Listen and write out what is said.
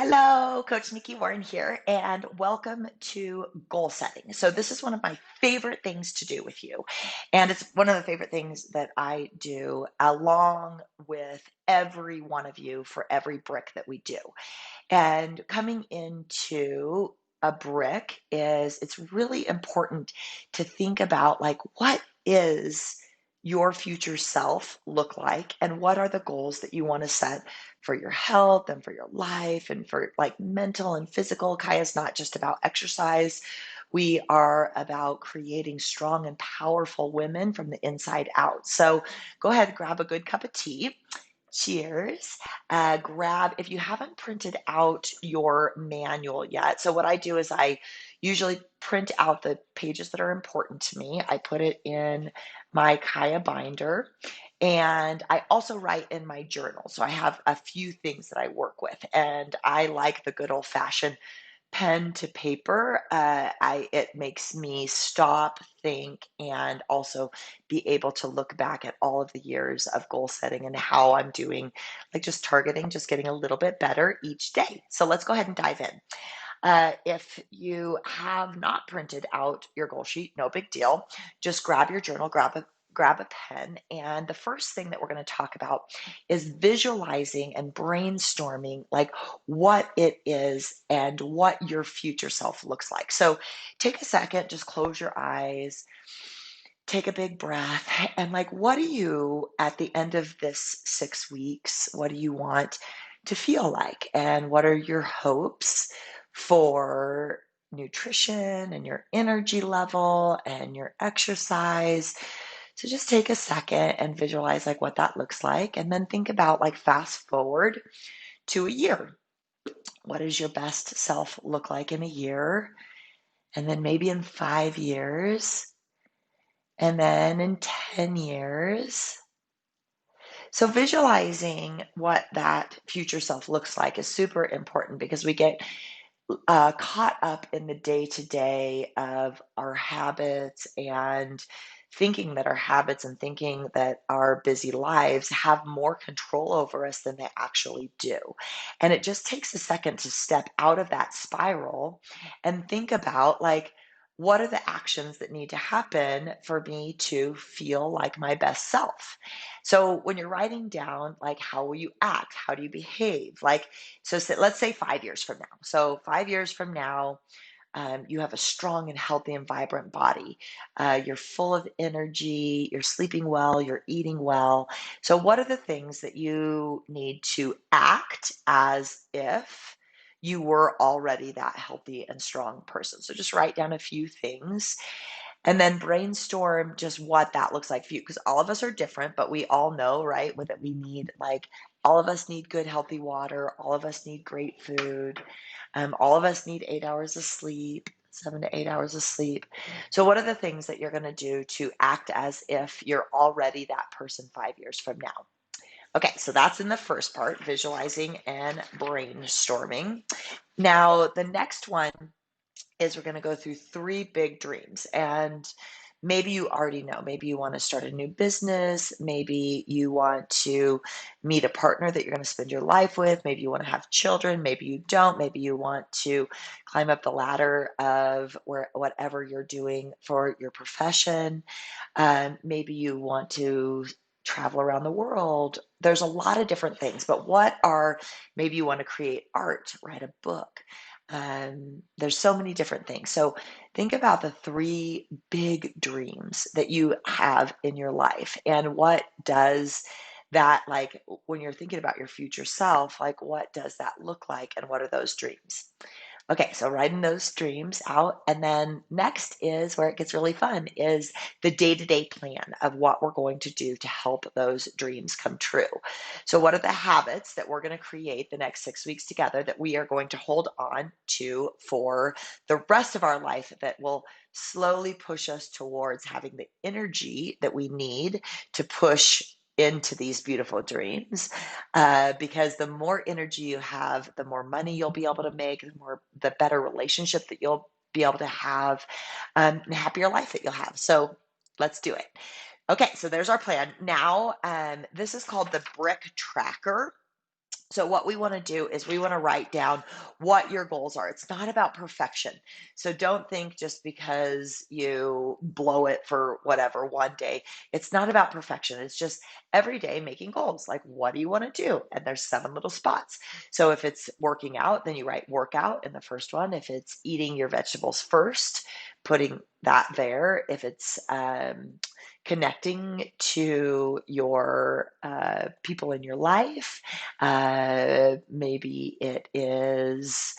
Hello, Coach Nikki Warren here, and welcome to goal setting. So, this is one of my favorite things to do with you, and it's one of the favorite things that I do along with every one of you for every brick that we do. And coming into a brick is it's really important to think about like what is your future self look like and what are the goals that you want to set for your health and for your life and for like mental and physical. Kaya's not just about exercise. We are about creating strong and powerful women from the inside out. So go ahead, grab a good cup of tea. Cheers. Grab, if you haven't printed out your manual yet. So, what I do is I usually print out the pages that are important to me. I put it in my Kaya binder and I also write in my journal. So, I have a few things that I work with, and I like the good old fashioned pen to paper. It makes me stop, think, and also be able to look back at all of the years of goal setting and how I'm doing, like just targeting, just getting a little bit better each day. So let's go ahead and dive in. If you have not printed out your goal sheet, no big deal. Just grab your journal, grab a pen, and the first thing that we're going to talk about is visualizing and brainstorming like what it is and what your future self looks like. So take a second, just close your eyes, take a big breath, and like what do you at the end of this 6 weeks, what do you want to feel like? And what are your hopes for nutrition and your energy level and your exercise? So just take a second and visualize like what that looks like. And then think about like fast forward to a year. What does your best self look like in a year? And then maybe in 5 years, and then in 10 years. So visualizing what that future self looks like is super important because we get caught up in the day to day of our habits and thinking that our habits and thinking that our busy lives have more control over us than they actually do. And it just takes a second to step out of that spiral and think about like, what are the actions that need to happen for me to feel like my best self? So when you're writing down, like, how will you act? How do you behave? Like, so let's say 5 years from now. So 5 years from now, you have a strong and healthy and vibrant body. You're full of energy. You're sleeping well. You're eating well. So, what are the things that you need to act as if you were already that healthy and strong person? So, just write down a few things and then brainstorm just what that looks like for you, because all of us are different, but we all know, right, that we need like all of us need good, healthy water. All of us need great food. All of us need 8 hours of sleep, 7 to 8 hours of sleep. So, what are the things that you're going to do to act as if you're already that person 5 years from now? Okay, so that's in the first part, visualizing and brainstorming. Now, the next one is we're going to go through three big dreams. And maybe you already know, maybe you want to start a new business, maybe you want to meet a partner that you're going to spend your life with, maybe you want to have children, maybe you don't, maybe you want to climb up the ladder of whatever you're doing for your profession. Maybe you want to travel around the world. There's a lot of different things, but maybe you want to create art, write a book. There's so many different things. So think about the three big dreams that you have in your life and what does that like when you're thinking about your future self, like what does that look like and what are those dreams? Okay, so writing those dreams out. And then next is where it gets really fun is the day-to-day plan of what we're going to do to help those dreams come true. So what are the habits that we're going to create the next 6 weeks together that we are going to hold on to for the rest of our life that will slowly push us towards having the energy that we need to push into these beautiful dreams, because the more energy you have, the more money you'll be able to make, the better relationship that you'll be able to have, and the happier life that you'll have. So let's do it. Okay, so there's our plan. Now, this is called the Brick Tracker. So, what we want to do is we want to write down what your goals are. It's not about perfection. So, don't think just because you blow it for whatever one day, it's not about perfection. It's just every day making goals. Like, what do you want to do? And there's seven little spots. So, if it's working out, then you write workout in the first one. If it's eating your vegetables first, putting that there. If it's connecting to your people in your life, maybe it is